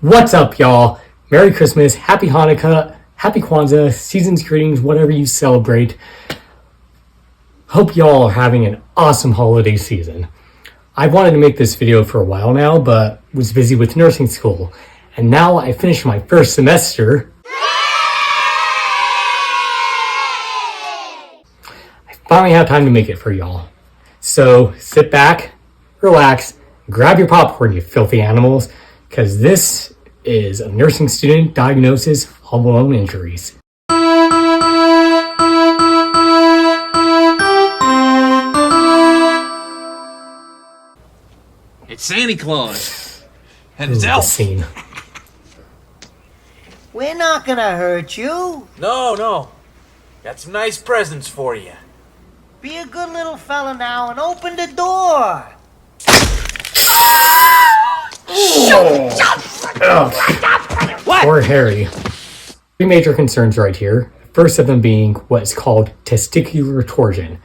What's up, y'all? Merry Christmas, Happy Hanukkah, Happy Kwanzaa, season's greetings, whatever you celebrate. Hope y'all are having an awesome holiday season. I've wanted to make this video for a while now, but was busy with nursing school. And now I finished my first semester. I finally have time to make it for y'all. So sit back, relax, grab your popcorn, you filthy animals, because this is a nursing student diagnosis home alone injuries. It's Santa Claus and it's Elf. Scene. We're not gonna hurt you. No. Got some nice presents for you. Be a good little fella now and open the door. Poor Harry. Three major concerns right here. First of them being what's called testicular torsion.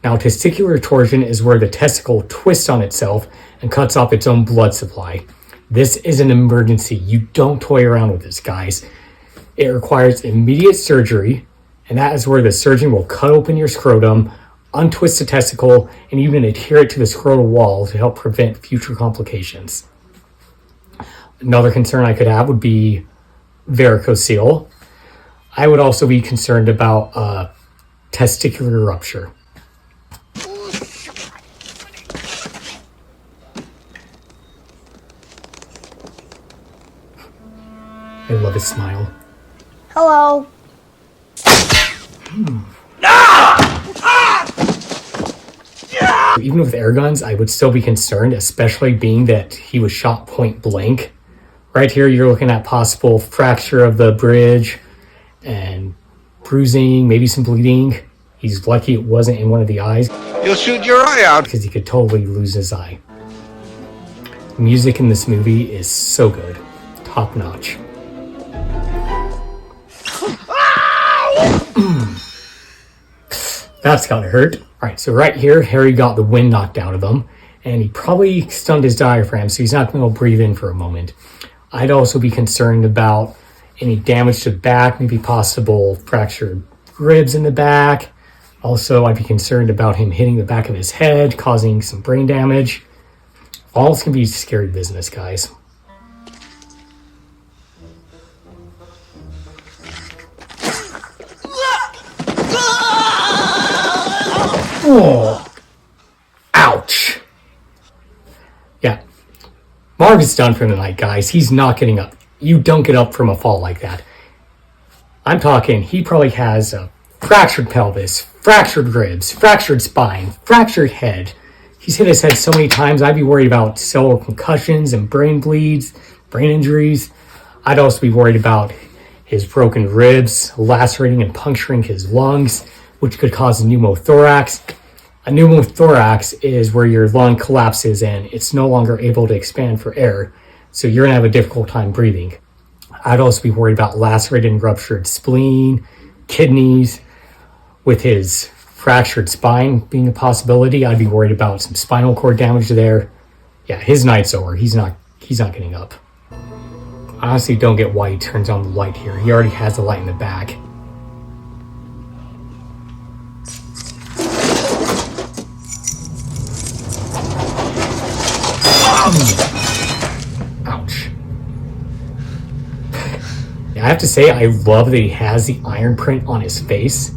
Now, testicular torsion is where the testicle twists on itself and cuts off its own blood supply. This is an emergency. You don't toy around with this, guys. It requires immediate surgery, and that is where the surgeon will cut open your scrotum, untwist the testicle, and even adhere it to the scrotal wall to help prevent future complications. Another concern I could have would be varicocele. I would also be concerned about testicular rupture. I love his smile. Hello. Even with air guns, I would still be concerned, especially being that he was shot point blank. Right here, you're looking at possible fracture of the bridge and bruising, maybe some bleeding. He's lucky it wasn't in one of the eyes. You'll shoot your eye out. Because he could totally lose his eye. The music in this movie is so good. Top notch. That's gotta hurt. Alright, so right here, Harry got the wind knocked out of him, and he probably stunned his diaphragm, so he's not going to breathe in for a moment. I'd also be concerned about any damage to the back, maybe possible fractured ribs in the back. Also, I'd be concerned about him hitting the back of his head, causing some brain damage. All this can be scary business, guys. Oh, ouch. Yeah, Marv is done for the night, guys. He's not getting up. You don't get up from a fall like that. I'm talking, he probably has a fractured pelvis, fractured ribs, fractured spine, fractured head. He's hit his head so many times, I'd be worried about several concussions and brain bleeds, brain injuries. I'd also be worried about his broken ribs, lacerating and puncturing his lungs, which could cause a pneumothorax. A pneumothorax is where your lung collapses and it's no longer able to expand for air, so you're going to have a difficult time breathing. I'd also be worried about lacerated and ruptured spleen, kidneys. With his fractured spine being a possibility, I'd be worried about some spinal cord damage there. Yeah, his night's over. He's not getting up. I honestly don't get why he turns on the light here. He already has the light in the back. Ouch. I have to say, I love that he has the iron print on his face.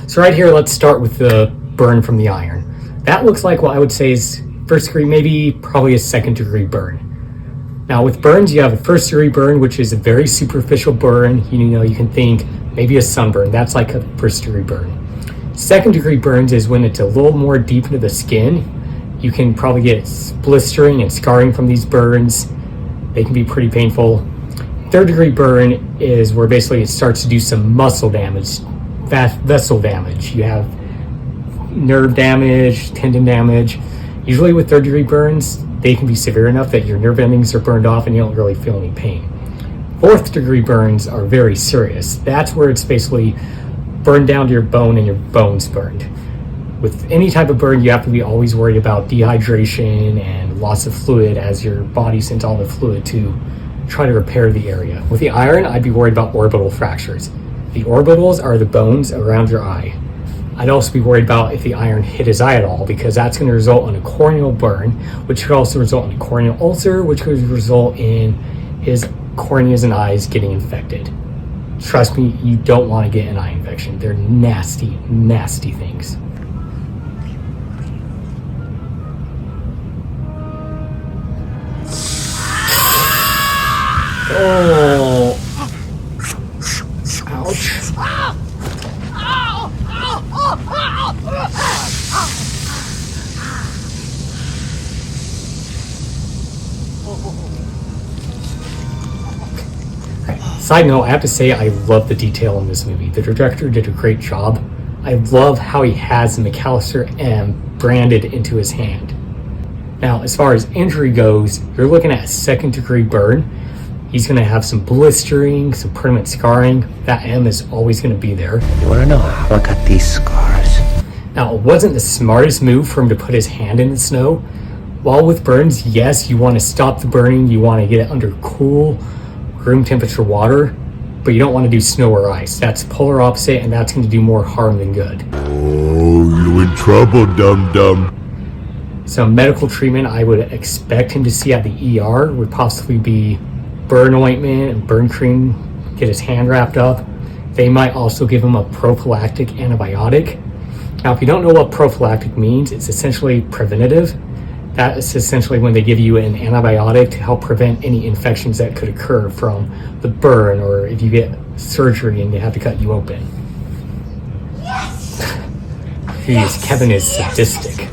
So right here, let's start with the burn from the iron. That looks like what I would say is first degree, maybe probably a second degree burn. Now with burns, you have a first degree burn, which is a very superficial burn. You can think maybe a sunburn. That's like a first degree burn. Second degree burns is when it's a little more deep into the skin. You can probably get blistering and scarring from these burns. They can be pretty painful. Third degree burn is where basically it starts to do some muscle damage, vessel damage. You have nerve damage, tendon damage. Usually with third degree burns, they can be severe enough that your nerve endings are burned off and you don't really feel any pain. Fourth degree burns are very serious. That's where it's basically burned down to your bone and your bones burned. With any type of burn, you have to be always worried about dehydration and loss of fluid as your body sends all the fluid to try to repair the area. With the iron, I'd be worried about orbital fractures. The orbitals are the bones around your eye. I'd also be worried about if the iron hit his eye at all, because that's going to result in a corneal burn, which could also result in a corneal ulcer, which could result in his corneas and eyes getting infected. Trust me, you don't want to get an eye infection. They're nasty, nasty things. Oh. Ouch. Side note, I have to say I love the detail in this movie. The director did a great job. I love how he has the McAllister M branded into his hand. Now, as far as injury goes, you're looking at a second-degree burn. He's going to have some blistering, some permanent scarring. That M is always going to be there. You want to know? Look at these scars. Now, it wasn't the smartest move for him to put his hand in the snow. While with burns, yes, you want to stop the burning. You want to get it under cool, room temperature water, but you don't want to do snow or ice. That's polar opposite, and that's going to do more harm than good. Oh, you in trouble, dum-dum. Some medical treatment I would expect him to see at the ER would possibly be burn ointment and burn cream, get his hand wrapped up. They might also give him a prophylactic antibiotic. Now, if you don't know what prophylactic means, it's essentially preventative. That is essentially when they give you an antibiotic to help prevent any infections that could occur from the burn, or if you get surgery and they have to cut you open. Yes! Jeez, Kevin is sadistic.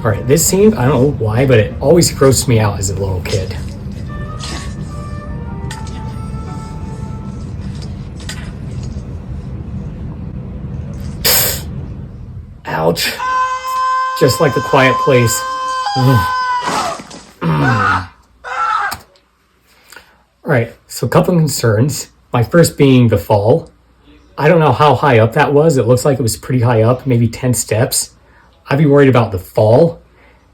Alright, this scene, I don't know why, but it always grossed me out as a little kid. Ouch. Just like The Quiet Place. Alright, so a couple of concerns. My first being the fall. I don't know how high up that was. It looks like it was pretty high up, maybe 10 steps. I'd be worried about the fall.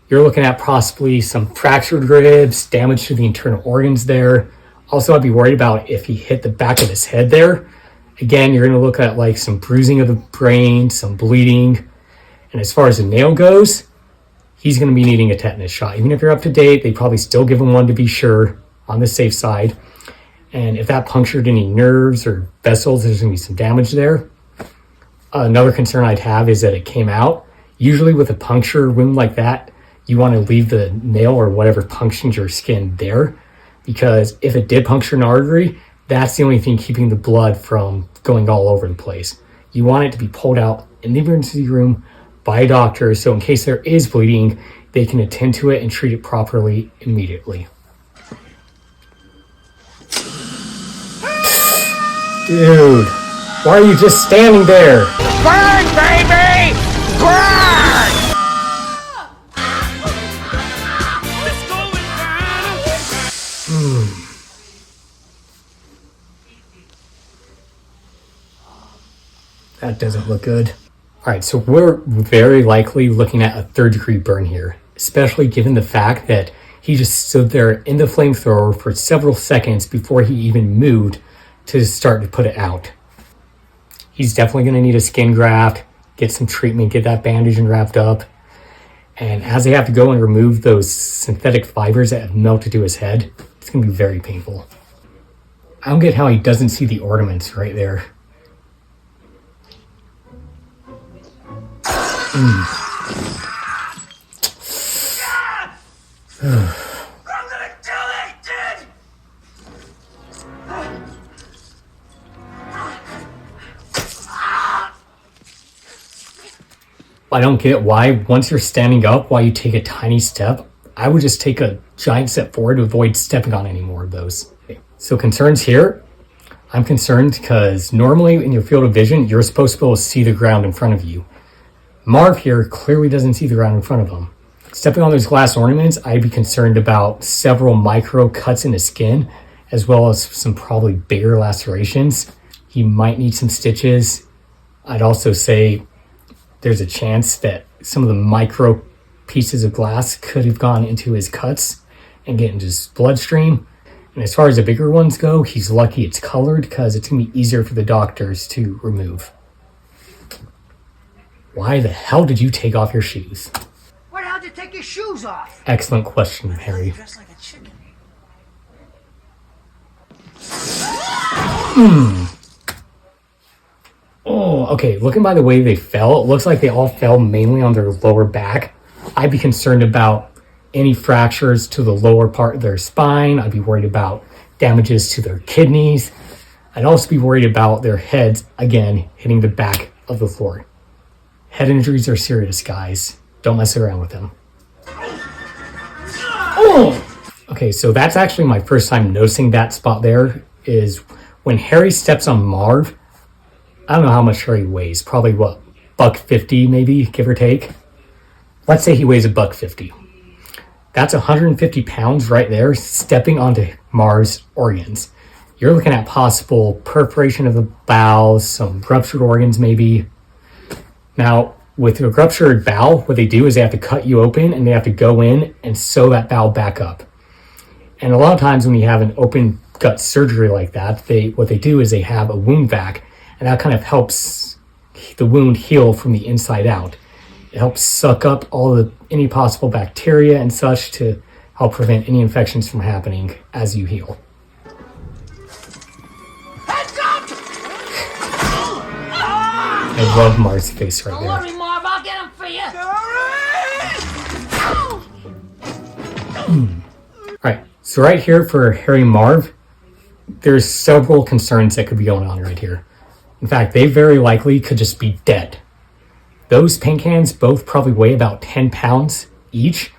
You're looking at possibly some fractured ribs, damage to the internal organs there. Also, I'd be worried about if he hit the back of his head there. Again, you're going to look at like some bruising of the brain, some bleeding. And as far as the nail goes, he's going to be needing a tetanus shot. Even if you're up to date, they probably still give him one to be sure, on the safe side. And if that punctured any nerves or vessels, there's going to be some damage there. Another concern I'd have is that it came out. Usually with a puncture wound like that, you want to leave the nail or whatever punctured your skin there, because if it did puncture an artery, that's the only thing keeping the blood from going all over the place. You want it to be pulled out in the emergency room by a doctor, so in case there is bleeding, they can attend to it and treat it properly immediately. Dude, why are you just standing there? Burn, baby! Burn! That doesn't look good. Alright, so we're very likely looking at a third-degree burn here, especially given the fact that he just stood there in the flamethrower for several seconds before he even moved to start to put it out. He's definitely going to need a skin graft, get some treatment, get that bandage and wrapped up. And as they have to go and remove those synthetic fibers that have melted to his head, it's going to be very painful. I don't get how he doesn't see the ornaments right there. I'm gonna do it, dude! I don't get why, once you're standing up, why you take a tiny step. I would just take a giant step forward to avoid stepping on any more of those. So concerns here, I'm concerned because normally in your field of vision, you're supposed to be able to see the ground in front of you. Marv here clearly doesn't see the ground in front of him. Stepping on those glass ornaments, I'd be concerned about several micro cuts in his skin, as well as some probably bigger lacerations. He might need some stitches. I'd also say there's a chance that some of the micro pieces of glass could have gone into his cuts and get into his bloodstream. And as far as the bigger ones go, he's lucky it's colored because it's going to be easier for the doctors to remove. Why the hell did you take off your shoes? Why the hell did you take your shoes off? Excellent question, Harry. Dressed like a chicken. Oh, okay. Looking by the way they fell, it looks like they all fell mainly on their lower back. I'd be concerned about any fractures to the lower part of their spine. I'd be worried about damages to their kidneys. I'd also be worried about their heads, again, hitting the back of the floor. Head injuries are serious, guys. Don't mess around with them. Oh! Okay, so that's actually my first time noticing that spot there, is when Harry steps on Marv. I don't know how much Harry weighs. Probably, what, $150 maybe, give or take? Let's say he weighs $150. That's 150 pounds right there stepping onto Marv's organs. You're looking at possible perforation of the bowels, some ruptured organs maybe. Now, with a ruptured bowel, what they do is they have to cut you open and they have to go in and sew that bowel back up. And a lot of times when you have an open gut surgery like that, what they do is they have a wound vac, and that kind of helps the wound heal from the inside out. It helps suck up any possible bacteria and such to help prevent any infections from happening as you heal. I love Marv's face right Don't there. worry, Marv, I'll get him for you. Alright, so right here for Harry and Marv, there's several concerns that could be going on right here. In fact, they very likely could just be dead. Those paint cans both probably weigh about 10 pounds each,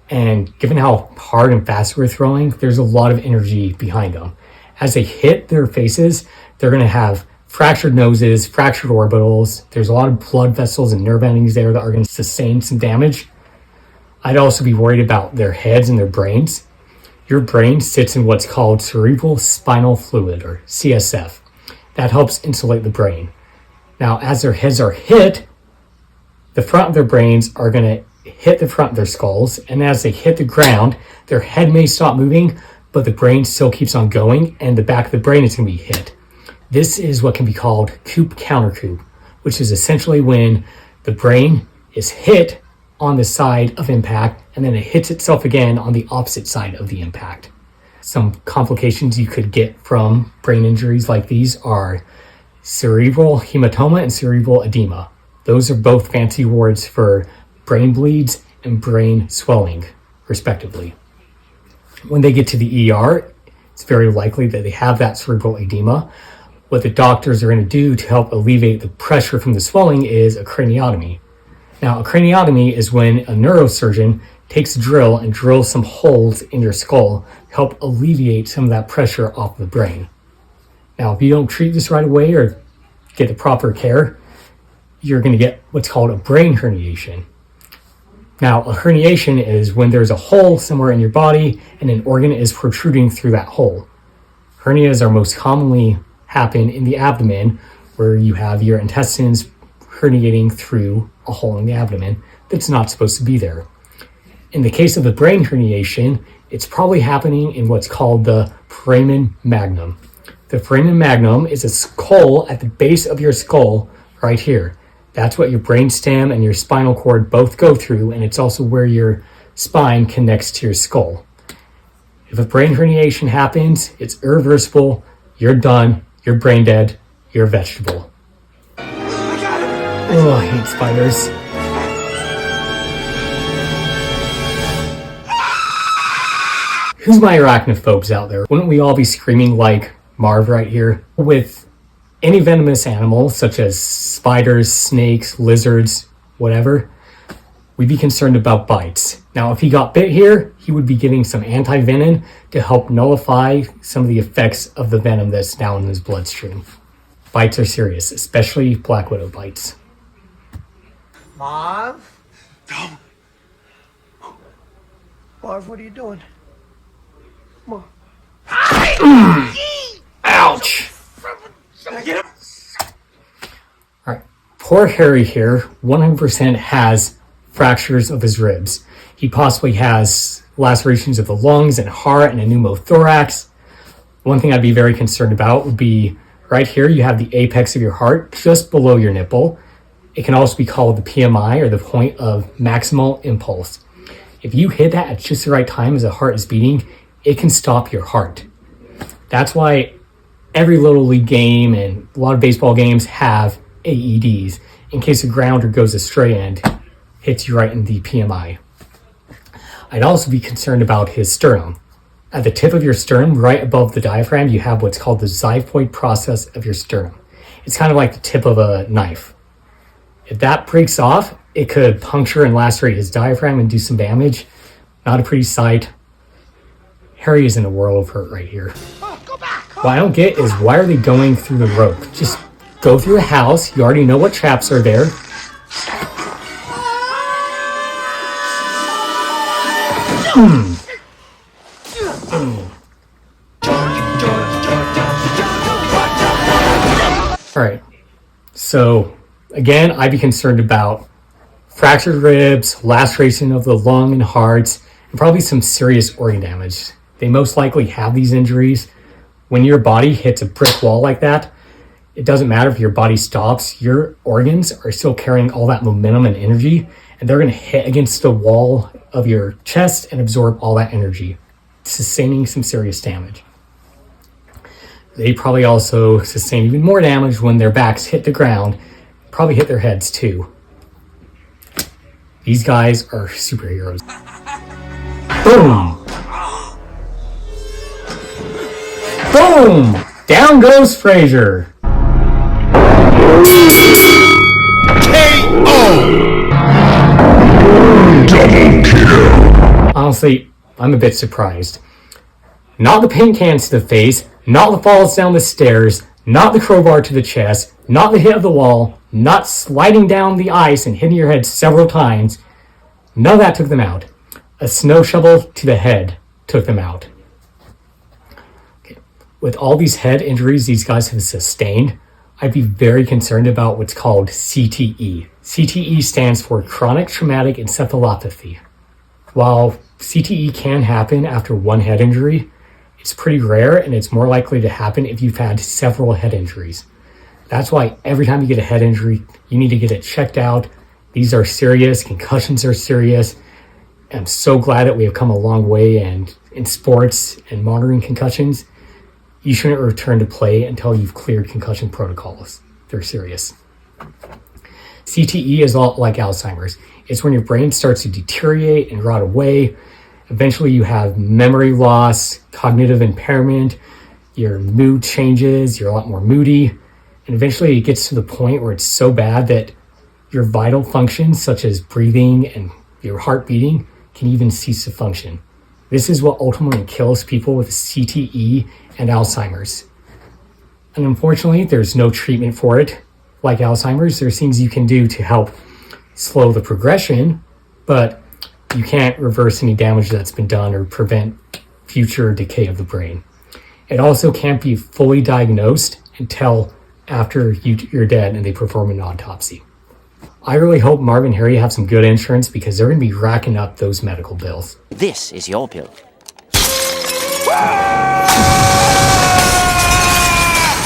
and given how hard and fast we're throwing, there's a lot of energy behind them. As they hit their faces, they're going to have fractured noses, fractured orbitals. There's a lot of blood vessels and nerve endings there that are going to sustain some damage. I'd also be worried about their heads and their brains. Your brain sits in what's called cerebral spinal fluid, or CSF. That helps insulate the brain. Now, as their heads are hit, the front of their brains are going to hit the front of their skulls, and as they hit the ground, their head may stop moving, but the brain still keeps on going, and the back of the brain is going to be hit. This is what can be called coup-counter-coup, which is essentially when the brain is hit on the side of impact, and then it hits itself again on the opposite side of the impact. Some complications you could get from brain injuries like these are cerebral hematoma and cerebral edema. Those are both fancy words for brain bleeds and brain swelling, respectively. When they get to the ER, it's very likely that they have that cerebral edema. What the doctors are going to do to help alleviate the pressure from the swelling is a craniotomy. Now, a craniotomy is when a neurosurgeon takes a drill and drills some holes in your skull to help alleviate some of that pressure off the brain. Now, if you don't treat this right away or get the proper care, you're going to get what's called a brain herniation. Now, a herniation is when there's a hole somewhere in your body and an organ is protruding through that hole. Hernias are most commonly happen in the abdomen, where you have your intestines herniating through a hole in the abdomen that's not supposed to be there. In the case of the brain herniation, it's probably happening in what's called the foramen magnum. The foramen magnum is a skull at the base of your skull right here. That's what your brainstem and your spinal cord both go through, and it's also where your spine connects to your skull. If a brain herniation happens, it's irreversible, you're done, you're brain dead, you're a vegetable. Oh, I hate spiders. Who's my arachnophobes out there? Wouldn't we all be screaming like Marv right here? With any venomous animal, such as spiders, snakes, lizards, whatever, we'd be concerned about bites. Now, if he got bit here, he would be getting some anti-venom to help nullify some of the effects of the venom that's now in his bloodstream. Bites are serious, especially black widow bites. Marv? Marv, what are you doing? Marv. Ouch! Alright, poor Harry here 100% has fractures of his ribs. He possibly has lacerations of the lungs and heart and a pneumothorax. One thing I'd be very concerned about would be right here, you have the apex of your heart just below your nipple. It can also be called the PMI, or the point of maximal impulse. If you hit that at just the right time as the heart is beating, it can stop your heart. That's why every Little League game and a lot of baseball games have AEDs in case a grounder goes astray and hits you right in the PMI. I'd also be concerned about his sternum. At the tip of your sternum, right above the diaphragm, you have what's called the xiphoid process of your sternum. It's kind of like the tip of a knife. If that breaks off, it could puncture and lacerate his diaphragm and do some damage. Not a pretty sight. Harry is in a world of hurt right here. What I don't get is why are they going through the rope? Just go through the house. You already know what traps are there. Alright, so again, I'd be concerned about fractured ribs, laceration of the lung and heart, and probably some serious organ damage. They most likely have these injuries. When your body hits a brick wall like that, it doesn't matter if your body stops, your organs are still carrying all that momentum and energy, and they're going to hit against the wall of your chest and absorb all that energy, sustaining some serious damage. They probably also sustain even more damage when their backs hit the ground, probably hit their heads too. These guys are superheroes. Boom! Boom! Down goes Frazier. Double kill. Honestly, I'm a bit surprised. Not the paint cans to the face, not the falls down the stairs, not the crowbar to the chest, not the hit of the wall, not sliding down the ice and hitting your head several times. None of that took them out. A snow shovel to the head took them out. Okay. With all these head injuries these guys have sustained, I'd be very concerned about what's called CTE. CTE stands for chronic traumatic encephalopathy. While CTE can happen after one head injury, it's pretty rare and it's more likely to happen if you've had several head injuries. That's why every time you get a head injury, you need to get it checked out. These are serious, concussions are serious. I'm so glad that we have come a long way and in sports and monitoring concussions, you shouldn't return to play until you've cleared concussion protocols. They're serious. CTE is a lot like Alzheimer's. It's when your brain starts to deteriorate and rot away. Eventually you have memory loss, cognitive impairment, your mood changes, you're a lot more moody, and eventually it gets to the point where it's so bad that your vital functions such as breathing and your heart beating can even cease to function. This is what ultimately kills people with CTE and Alzheimer's. And unfortunately, there's no treatment for it. Like Alzheimer's, there's things you can do to help slow the progression, but you can't reverse any damage that's been done or prevent future decay of the brain. It also can't be fully diagnosed until after you're dead and they perform an autopsy. I really hope Marv and Harry have some good insurance because they're going to be racking up those medical bills. This is your pill.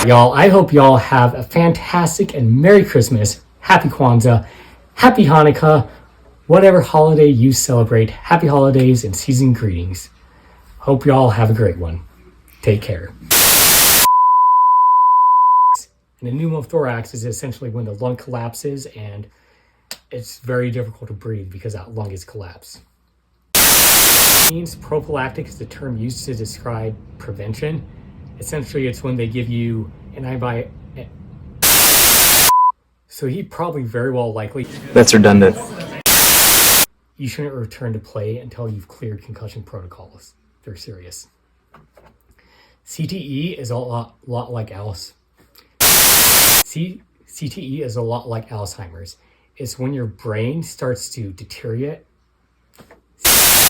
Y'all, I hope y'all have a fantastic and Merry Christmas, Happy Kwanzaa, Happy Hanukkah, whatever holiday you celebrate. Happy holidays and season greetings. Hope y'all have a great one. Take care. And a pneumothorax is essentially when the lung collapses and it's very difficult to breathe because that lung is collapsed. Prophylactic is the term used to describe prevention. Essentially, it's when they give you an antibiotic. So he probably very well likely... That's redundant. You shouldn't return to play until you've cleared concussion protocols. They're serious. CTE is a lot like CTE is a lot like Alzheimer's. It's when your brain starts to deteriorate